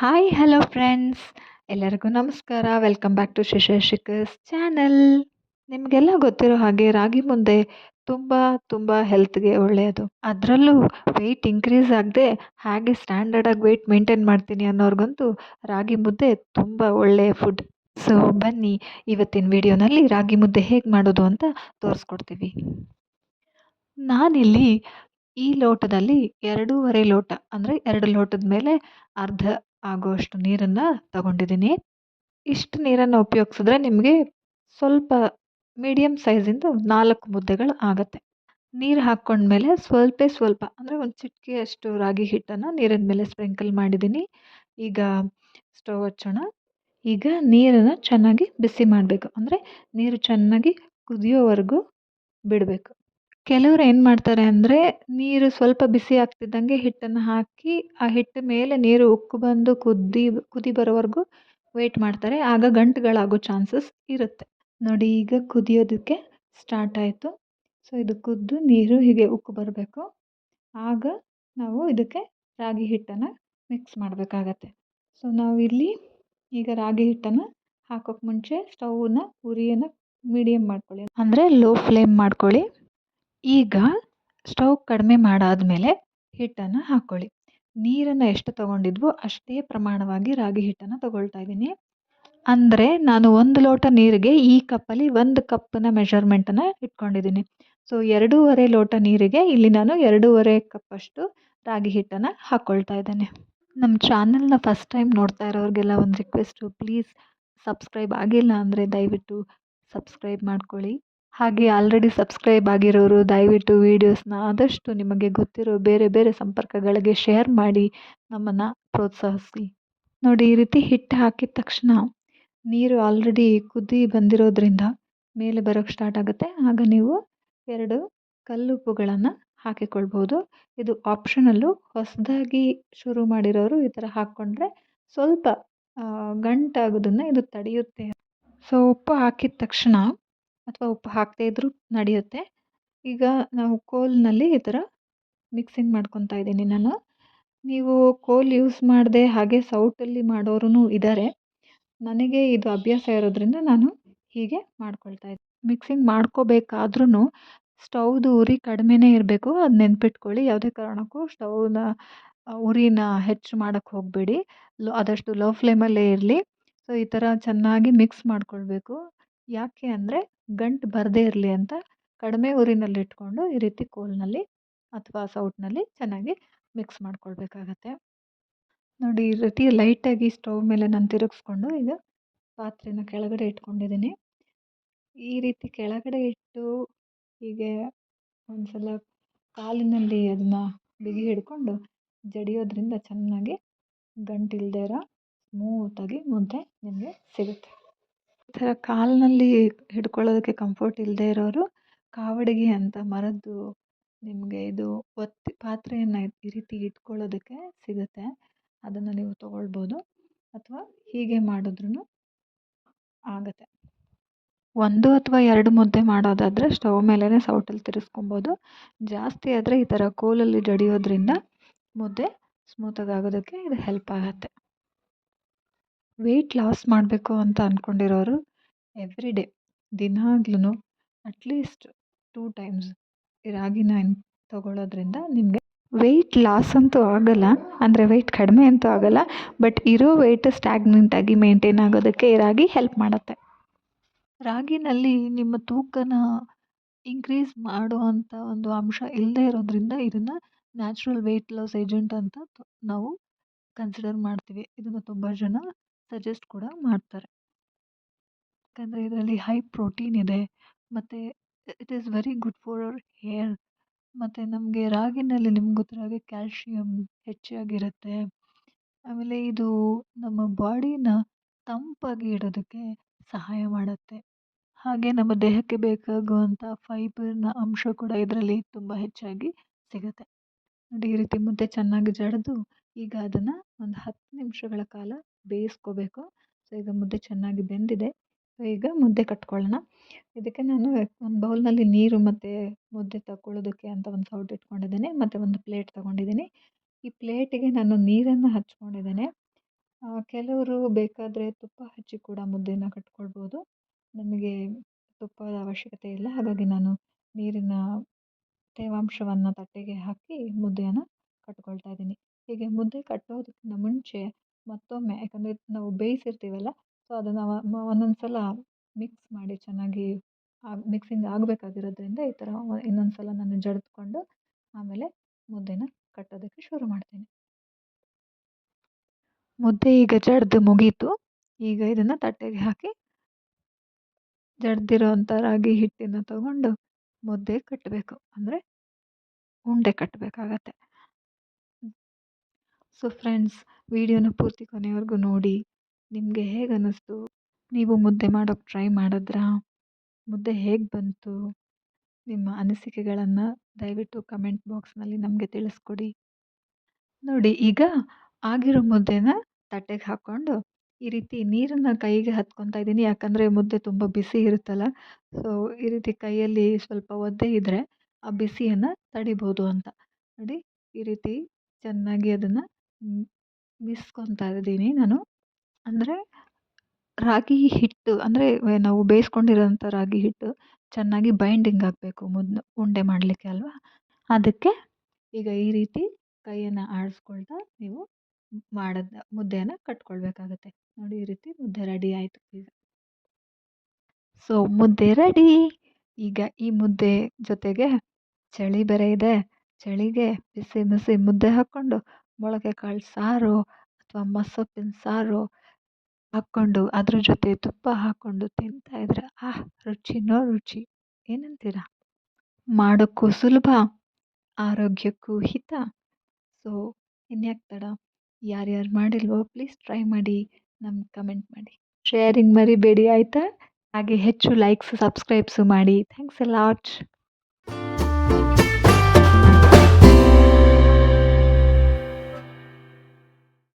Hi hello friends, ಎಲ್ಲರಿಗೂ ನಮಸ್ಕಾರ. Welcome back to Shikhar's channel. ನಿಮಗೆಲ್ಲ ಗೊತ್ತಿರೋ ಹಾಗೆ ರಾಗಿ ಮುದ್ದೆ ತುಂಬ ತುಂಬ ಹೆಲ್ತ್ಗೆ ಒಳ್ಳೆಯದು. ಅದರಲ್ಲೂ ವೆಯ್ಟ್ ಇನ್ಕ್ರೀಸ್ ಆಗದೆ ಹಾಗೆ ಸ್ಟ್ಯಾಂಡರ್ಡಾಗಿ ವೆಯ್ಟ್ ಮೇಂಟೈನ್ ಮಾಡ್ತೀನಿ ಅನ್ನೋರ್ಗಂತೂ ರಾಗಿ ಮುದ್ದೆ ತುಂಬ ಒಳ್ಳೆಯ ಫುಡ್. ಸೊ ಬನ್ನಿ, ಇವತ್ತಿನ ವಿಡಿಯೋನಲ್ಲಿ ರಾಗಿ ಮುದ್ದೆ ಹೇಗೆ ಮಾಡೋದು ಅಂತ ತೋರಿಸ್ಕೊಡ್ತೀವಿ. ನಾನಿಲ್ಲಿ ಈ ಲೋಟದಲ್ಲಿ 2.5 ಲೋಟ ಅಂದರೆ 2 ಲೋಟದ ಮೇಲೆ ಅರ್ಧ ಆಗುವಷ್ಟು ನೀರನ್ನು ತಗೊಂಡಿದ್ದೀನಿ. ಇಷ್ಟು ನೀರನ್ನು ಉಪಯೋಗಿಸಿದ್ರೆ ನಿಮಗೆ ಸ್ವಲ್ಪ ಮೀಡಿಯಮ್ ಸೈಜಿಂದು 4 ಮುದ್ದೆಗಳು ಆಗುತ್ತೆ. ನೀರು ಹಾಕ್ಕೊಂಡ್ಮೇಲೆ ಸ್ವಲ್ಪ ಅಂದರೆ ಒಂದು ಚಿಟಿಕೆಯಷ್ಟು ರಾಗಿ ಹಿಟ್ಟನ್ನು ನೀರಿನ ಮೇಲೆ ಸ್ಪ್ರಿಂಕಲ್ ಮಾಡಿದ್ದೀನಿ. ಈಗ ಸ್ಟವ್ ಹಚ್ಚೋಣ. ಈಗ ನೀರನ್ನು ಚೆನ್ನಾಗಿ ಬಿಸಿ ಮಾಡಬೇಕು, ಅಂದರೆ ನೀರು ಚೆನ್ನಾಗಿ ಕುದಿಯೋವರೆಗೂ ಬಿಡಬೇಕು. ಕೆಲವ್ರು ಏನು ಮಾಡ್ತಾರೆ ಅಂದರೆ, ನೀರು ಸ್ವಲ್ಪ ಬಿಸಿ ಆಗ್ತಿದ್ದಂಗೆ ಹಿಟ್ಟನ್ನು ಹಾಕಿ ಆ ಹಿಟ್ಟು ಮೇಲೆ ನೀರು ಉಕ್ಕು ಬಂದು ಕುದಿ ಬರೋವರೆಗೂ ವೆಯ್ಟ್ ಮಾಡ್ತಾರೆ. ಆಗ ಗಂಟುಗಳಾಗೋ ಚಾನ್ಸಸ್ ಇರುತ್ತೆ. ನೋಡಿ, ಈಗ ಕುದಿಯೋದಕ್ಕೆ ಸ್ಟಾರ್ಟ್ ಆಯಿತು. ಸೊ ಇದು ಕುದ್ದು ನೀರು ಹೀಗೆ ಉಕ್ಕು ಬರಬೇಕು. ಆಗ ನಾವು ಇದಕ್ಕೆ ರಾಗಿ ಹಿಟ್ಟನ್ನು ಮಿಕ್ಸ್ ಮಾಡಬೇಕಾಗತ್ತೆ. ಸೊ ನಾವಿಲ್ಲಿ ಈಗ ರಾಗಿ ಹಿಟ್ಟನ್ನು ಹಾಕೋಕ್ಕೆ ಮುಂಚೆ ಸ್ಟವ್ನ ಉರಿಯನ್ನು ಮೀಡಿಯಮ್ ಮಾಡ್ಕೊಳ್ಳಿ, ಅಂದರೆ ಲೋ ಫ್ಲೇಮ್ ಮಾಡ್ಕೊಳ್ಳಿ. ಈಗ ಸ್ಟವ್ ಕಡಿಮೆ ಮಾಡಾದಮೇಲೆ ಹಿಟ್ಟನ್ನು ಹಾಕ್ಕೊಳ್ಳಿ. ನೀರನ್ನು ಎಷ್ಟು ತೊಗೊಂಡಿದ್ವೋ ಅಷ್ಟೇ ಪ್ರಮಾಣವಾಗಿ ರಾಗಿ ಹಿಟ್ಟನ್ನು ತೊಗೊಳ್ತಾ ಇದ್ದೀನಿ. ಅಂದರೆ ನಾನು 1 ಲೋಟ ನೀರಿಗೆ ಈ ಕಪ್ಪಲ್ಲಿ 1 ಕಪ್ಪಿನ ಮೆಷರ್ಮೆಂಟನ್ನು ಇಟ್ಕೊಂಡಿದ್ದೀನಿ. ಸೊ 2.5 ಲೋಟ ನೀರಿಗೆ ಇಲ್ಲಿ ನಾನು 2.5 ಕಪ್ಪಷ್ಟು ರಾಗಿ ಹಿಟ್ಟನ್ನು ಹಾಕ್ಕೊಳ್ತಾ ಇದ್ದೇನೆ. ನಮ್ಮ ಚಾನಲ್ನ ಫಸ್ಟ್ ಟೈಮ್ ನೋಡ್ತಾ ಇರೋರಿಗೆಲ್ಲ ಒಂದು ರಿಕ್ವೆಸ್ಟು, ಪ್ಲೀಸ್ ಸಬ್ಸ್ಕ್ರೈಬ್ ಆಗಿಲ್ಲ ಅಂದರೆ ದಯವಿಟ್ಟು ಸಬ್ಸ್ಕ್ರೈಬ್ ಮಾಡ್ಕೊಳ್ಳಿ. ಹಾಗೆ ಆಲ್ರೆಡಿ ಸಬ್ಸ್ಕ್ರೈಬ್ ಆಗಿರೋರು ದಯವಿಟ್ಟು ವೀಡಿಯೋಸ್ನ ಆದಷ್ಟು ನಿಮಗೆ ಗೊತ್ತಿರೋ ಬೇರೆ ಬೇರೆ ಸಂಪರ್ಕಗಳಿಗೆ ಶೇರ್ ಮಾಡಿ ನಮ್ಮನ್ನು ಪ್ರೋತ್ಸಾಹಿಸಿ. ನೋಡಿ, ಈ ರೀತಿ ಹಿಟ್ಟು ಹಾಕಿದ ತಕ್ಷಣ ನೀರು ಆಲ್ರೆಡಿ ಕುದಿ ಬಂದಿರೋದ್ರಿಂದ ಮೇಲೆ ಬರೋಕ್ಕೆ ಸ್ಟಾರ್ಟ್ ಆಗುತ್ತೆ. ಆಗ ನೀವು 2 ಕಲ್ಲುಪ್ಪುಗಳನ್ನು ಹಾಕಿಕೊಳ್ಬೋದು. ಇದು ಆಪ್ಷನಲ್ಲು. ಹೊಸದಾಗಿ ಶುರು ಮಾಡಿರೋರು ಈ ಥರ ಹಾಕ್ಕೊಂಡ್ರೆ ಸ್ವಲ್ಪ ಗಂಟಾಗೋದನ್ನು ಇದು ತಡೆಯುತ್ತೆ. ಸೊ ಉಪ್ಪು ಹಾಕಿದ ತಕ್ಷಣ, ಅಥವಾ ಉಪ್ಪು ಹಾಕದೇ ಇದ್ದರೂ ನಡೆಯುತ್ತೆ. ಈಗ ನಾವು ಕೋಲ್ನಲ್ಲಿ ಈ ಥರ ಮಿಕ್ಸಿಂಗ್ ಮಾಡ್ಕೊತಾ ಇದ್ದೀನಿ ನಾನು. ನೀವು ಕೋಲ್ ಯೂಸ್ ಮಾಡದೆ ಹಾಗೆ ಸೌಟಲ್ಲಿ ಮಾಡೋರು ಇದ್ದಾರೆ. ನನಗೆ ಇದು ಅಭ್ಯಾಸ ಇರೋದ್ರಿಂದ ನಾನು ಹೀಗೆ ಮಾಡ್ಕೊಳ್ತಾ ಇದ್ದೀನಿ. ಮಿಕ್ಸಿಂಗ್ ಮಾಡ್ಕೋಬೇಕಾದ್ರೂ ಸ್ಟವ್ದು ಉರಿ ಕಡಿಮೆನೇ ಇರಬೇಕು, ಅದು ನೆನ್ಪಿಟ್ಕೊಳ್ಳಿ. ಯಾವುದೇ ಕಾರಣಕ್ಕೂ ಸ್ಟವ್ನ ಉರಿನ ಹೆಚ್ಚು ಮಾಡೋಕ್ಕೆ ಹೋಗಬೇಡಿ. ಆದಷ್ಟು ಲೋ ಫ್ಲೇಮಲ್ಲೇ ಇರಲಿ. ಸೊ ಈ ಥರ ಚೆನ್ನಾಗಿ ಮಿಕ್ಸ್ ಮಾಡ್ಕೊಳ್ಬೇಕು. ಯಾಕೆ ಅಂದರೆ ಗಂಟು ಬರದೇ ಇರಲಿ ಅಂತ ಕಡಿಮೆ ಉರಿನಲ್ಲಿಟ್ಕೊಂಡು ಈ ರೀತಿ ಕೋಲ್ನಲ್ಲಿ ಅಥವಾ ಸೌಟ್ನಲ್ಲಿ ಚೆನ್ನಾಗಿ ಮಿಕ್ಸ್ ಮಾಡ್ಕೊಳ್ಬೇಕಾಗತ್ತೆ. ನೋಡಿ, ಈ ರೀತಿ ಲೈಟಾಗಿ ಸ್ಟವ್ ಮೇಲೆ ನಾನು ತಿರುಗಿಸ್ಕೊಂಡು ಈಗ ಪಾತ್ರೆನ ಕೆಳಗಡೆ ಇಟ್ಕೊಂಡಿದ್ದೀನಿ. ಈ ರೀತಿ ಕೆಳಗಡೆ ಇಟ್ಟು ಹೀಗೆ ಒಂದ್ಸಲ ಕಾಲಿನಲ್ಲಿ ಅದನ್ನು ಬಿಗಿ ಹಿಡ್ಕೊಂಡು ಜಡಿಯೋದ್ರಿಂದ ಚೆನ್ನಾಗಿ ಗಂಟಿಲ್ದೇ ಇರೋ ಸ್ಮೂತಾಗಿ ಮುದ್ದೆ ನಿಮಗೆ ಸಿಗುತ್ತೆ. ಈ ಥರ ಕಾಲಿನಲ್ಲಿ ಹಿಡ್ಕೊಳ್ಳೋದಕ್ಕೆ ಕಂಫರ್ಟ್ ಇಲ್ಲದೆ ಇರೋರು ಕಾವಡಿಗೆ ಅಂತ ಮರದ್ದು ನಿಮಗೆ ಇದು ಪಾತ್ರೆಯನ್ನು ಈ ರೀತಿ ಇಟ್ಕೊಳ್ಳೋದಕ್ಕೆ ಸಿಗುತ್ತೆ. ಅದನ್ನು ನೀವು ತೊಗೊಳ್ಬೋದು, ಅಥವಾ ಹೀಗೆ ಮಾಡಿದ್ರೂ ಆಗುತ್ತೆ. 1 ಅಥವಾ 2 ಮುದ್ದೆ ಮಾಡೋದಾದರೆ ಸ್ಟವ್ ಮೇಲೇ ಸೌಟಲ್ಲಿ ತಿರ್ಗಿಸ್ಕೊಬೋದು. ಜಾಸ್ತಿ ಆದರೆ ಈ ಥರ ಕೋಲಲ್ಲಿ ಜಡಿಯೋದ್ರಿಂದ ಮುದ್ದೆ ಸ್ಮೂತಾಗಿ ಆಗೋದಕ್ಕೆ ಇದು ಹೆಲ್ಪ್ ಆಗುತ್ತೆ. ವೆಯ್ಟ್ ಲಾಸ್ ಮಾಡಬೇಕು ಅಂತ ಅಂದ್ಕೊಂಡಿರೋರು ಎವ್ರಿ ಡೇ ದಿನಾಗ್ಲೂ ಅಟ್ಲೀಸ್ಟ್ 2 ಟೈಮ್ಸ್ ರಾಗಿನ ತೊಗೊಳ್ಳೋದ್ರಿಂದ ನಿಮಗೆ ವೆಯ್ಟ್ ಲಾಸ್ ಅಂತೂ ಆಗಲ್ಲ, ಅಂದರೆ ವೆಯ್ಟ್ ಕಡಿಮೆ ಅಂತೂ ಆಗಲ್ಲ, ಬಟ್ ಇರೋ ವೆಯ್ಟ್ ಸ್ಟ್ಯಾಗ್ನೆಂಟಾಗಿ ಮೇಂಟೈನ್ ಆಗೋದಕ್ಕೆ ರಾಗಿ ಹೆಲ್ಪ್ ಮಾಡುತ್ತೆ. ರಾಗಿನಲ್ಲಿ ನಿಮ್ಮ ತೂಕನ ಇನ್ಕ್ರೀಸ್ ಮಾಡುವಂಥ ಒಂದು ಅಂಶ ಇಲ್ಲದೆ ಇರೋದ್ರಿಂದ ಇದನ್ನು ನ್ಯಾಚುರಲ್ ವೆಯ್ಟ್ ಲಾಸ್ ಏಜೆಂಟ್ ಅಂತ ನಾವು ಕನ್ಸಿಡರ್ ಮಾಡ್ತೀವಿ. ಇದನ್ನು ತುಂಬ ಜನ ಸಜೆಸ್ಟ್ ಕೂಡ ಮಾಡ್ತಾರೆ. ಯಾಕಂದರೆ ಇದರಲ್ಲಿ ಹೈ ಪ್ರೋಟೀನ್ ಇದೆ, ಮತ್ತು it is very good for our hair. ಮತ್ತು ನಮಗೆ ರಾಗಿನಲ್ಲಿ ನಿಮ್ಗೆ ಗೊತ್ತಿರೋ ಹಾಗೆ ಕ್ಯಾಲ್ಶಿಯಮ್ ಹೆಚ್ಚಾಗಿರುತ್ತೆ. ಆಮೇಲೆ ಇದು ನಮ್ಮ ಬಾಡಿನ ತಂಪಾಗಿ ಇಡೋದಕ್ಕೆ ಸಹಾಯ ಮಾಡುತ್ತೆ. ಹಾಗೆ ನಮ್ಮ ದೇಹಕ್ಕೆ ಬೇಕಾಗುವಂಥ ಫೈಬರ್ನ ಅಂಶ ಕೂಡ ಇದರಲ್ಲಿ ತುಂಬ ಹೆಚ್ಚಾಗಿ ಸಿಗುತ್ತೆ. ನೋಡಿ, ಈ ರೀತಿ ಮುದ್ದೆ ಚೆನ್ನಾಗಿ ಜಡಿದು ಈಗ ಅದನ್ನು ಒಂದು 10 ನಿಮಿಷಗಳ ಕಾಲ ಬೇಯಿಸ್ಕೋಬೇಕು. ಸೊ ಈಗ ಮುದ್ದೆ ಚೆನ್ನಾಗಿ ಬೆಂದಿದೆ. ಸೊ ಈಗ ಮುದ್ದೆ ಕಟ್ಕೊಳ್ಳೋಣ. ಇದಕ್ಕೆ ನಾನು ಒಂದು ಬೌಲ್ನಲ್ಲಿ ನೀರು ಮತ್ತು ಮುದ್ದೆ ತಗೊಳ್ಳೋದಕ್ಕೆ ಅಂತ ಒಂದು ಸೌಟ್ ಇಟ್ಕೊಂಡಿದ್ದೇನೆ, ಮತ್ತು ಒಂದು ಪ್ಲೇಟ್ ತೊಗೊಂಡಿದ್ದೀನಿ. ಈ ಪ್ಲೇಟಿಗೆ ನಾನು ನೀರನ್ನು ಹಚ್ಕೊಂಡಿದ್ದೇನೆ. ಕೆಲವರು ಬೇಕಾದರೆ ತುಪ್ಪ ಹಚ್ಚಿ ಕೂಡ ಮುದ್ದೆನ ಕಟ್ಕೊಳ್ಬೋದು. ನನಗೆ ತುಪ್ಪದ ಅವಶ್ಯಕತೆ ಇಲ್ಲ. ಹಾಗಾಗಿ ನಾನು ನೀರಿನ ತೇವಾಂಶವನ್ನು ತಟ್ಟೆಗೆ ಹಾಕಿ ಮುದ್ದೆಯನ್ನು ಕಟ್ಕೊಳ್ತಾ ಇದ್ದೀನಿ. ಹೀಗೆ ಮುದ್ದೆ ಕಟ್ಟೋದಕ್ಕಿಂತ ಮುಂಚೆ ಮತ್ತೊಮ್ಮೆ ಯಾಕಂದರೆ ನಾವು ಬೇಯಿಸಿರ್ತೀವಲ್ಲ, ಸೊ ಅದನ್ನು ಒಂದೊಂದು ಸಲ ಮಿಕ್ಸ್ ಮಾಡಿ ಚೆನ್ನಾಗಿ ಮಿಕ್ಸಿಂಗ್ ಆಗಬೇಕಾಗಿರೋದ್ರಿಂದ ಈ ಥರ ಇನ್ನೊಂದು ಸಲ ನಾನು ಜಡಿದ್ಕೊಂಡು ಆಮೇಲೆ ಮುದ್ದೆನ ಕಟ್ಟೋದಕ್ಕೆ ಶುರು ಮಾಡ್ತೀನಿ. ಮುದ್ದೆ ಈಗ ಜಡ್ದು ಮುಗೀತು. ಈಗ ಇದನ್ನು ತಟ್ಟೆಗೆ ಹಾಕಿ ಜಡ್ದಿರೋಂಥ ರಾಗಿ ಹಿಟ್ಟನ್ನು ತಗೊಂಡು ಮುದ್ದೆ ಕಟ್ಟಬೇಕು. ಅಂದರೆ ಉಂಡೆ ಕಟ್ಟಬೇಕಾಗತ್ತೆ. ಸೊ ಫ್ರೆಂಡ್ಸ್, ವಿಡಿಯೋನ ಪೂರ್ತಿ ಕೊನೆವರೆಗೂ ನೋಡಿ. ನಿಮಗೆ ಹೇಗೆ ಅನ್ನಿಸ್ತು? ನೀವು ಮುದ್ದೆ ಮಾಡೋಕ್ಕೆ ಟ್ರೈ ಮಾಡಿದ್ರಾ? ಮುದ್ದೆ ಹೇಗೆ ಬಂತು? ನಿಮ್ಮ ಅನಿಸಿಕೆಗಳನ್ನು ದಯವಿಟ್ಟು ಕಮೆಂಟ್ ಬಾಕ್ಸ್ನಲ್ಲಿ ನಮಗೆ ತಿಳಿಸ್ಕೊಡಿ. ನೋಡಿ, ಈಗ ಆಗಿರೋ ಮುದ್ದೆನ ತಟ್ಟೆಗೆ ಹಾಕ್ಕೊಂಡು ಈ ರೀತಿ ನೀರನ್ನು ಕೈಗೆ ಹತ್ಕೊತಾ ಇದ್ದೀನಿ. ಯಾಕಂದರೆ ಮುದ್ದೆ ತುಂಬ ಬಿಸಿ ಇರುತ್ತಲ್ಲ, ಸೊ ಈ ರೀತಿ ಕೈಯಲ್ಲಿ ಸ್ವಲ್ಪ ಒದ್ದೆ ಇದ್ದರೆ ಆ ಬಿಸಿಯನ್ನು ತಡಿಬೋದು ಅಂತ. ನೋಡಿ, ಈ ರೀತಿ ಚೆನ್ನಾಗಿ ಅದನ್ನು ಮಿಸ್ಕೊತಾ ಇದ್ದೀನಿ ನಾನು. ಅಂದರೆ ರಾಗಿ ಹಿಟ್ಟು ಅಂದರೆ ನಾವು ಬೇಯಿಸ್ಕೊಂಡಿರೋಂಥ ರಾಗಿ ಹಿಟ್ಟು ಚೆನ್ನಾಗಿ ಬೈಂಡಿಂಗ್ ಆಗಬೇಕು ಉಂಡೆ ಮಾಡಲಿಕ್ಕೆ ಅಲ್ವಾ? ಅದಕ್ಕೆ ಈಗ ಈ ರೀತಿ ಕೈಯನ್ನು ಆಡಿಸ್ಕೊಳ್ತಾ ನೀವು ಮುದ್ದೆಯನ್ನು ಕಟ್ಕೊಳ್ಬೇಕಾಗತ್ತೆ. ನೋಡಿ, ಈ ರೀತಿ ಮುದ್ದೆ ರೆಡಿ ಆಯಿತು ಈಗ. ಸೊ ಮುದ್ದೆ ರೆಡಿ. ಈಗ ಈ ಮುದ್ದೆ ಜೊತೆಗೆ ಚಳಿ ಬೇರೆ ಇದೆ. ಚಳಿಗೆ ಬಿಸಿ ಬಿಸಿ ಮುದ್ದೆ ಹಾಕ್ಕೊಂಡು ಮೊಳಕೆ ಕಾಳು ಸಾರು ಅಥವಾ ಮಸ್ಸೊಪ್ಪಿನ ಸಾರು ಹಾಕ್ಕೊಂಡು ಅದ್ರ ಜೊತೆ ತುಪ್ಪ ಹಾಕ್ಕೊಂಡು ತಿಂತಾ ಇದ್ರೆ ರುಚಿನೋ ರುಚಿ. ಏನಂತೀರಾ? ಮಾಡೋಕ್ಕೂ ಸುಲಭ, ಆರೋಗ್ಯಕ್ಕೂ ಹಿತ. ಸೊ ಇನ್ಯಾಕೆ ತಡ? ಯಾರ್ಯಾರು ಮಾಡಿಲ್ವೋ ಪ್ಲೀಸ್ ಟ್ರೈ ಮಾಡಿ, ನಮ್ಗೆ ಕಮೆಂಟ್ ಮಾಡಿ. ಶೇರಿಂಗ್ ಮರಿಬೇಡಿ ಆಯಿತಾ? ಹಾಗೆ ಹೆಚ್ಚು ಲೈಕ್ಸ್ ಸಬ್ಸ್ಕ್ರೈಬ್ಸು ಮಾಡಿ. Thanks a lot.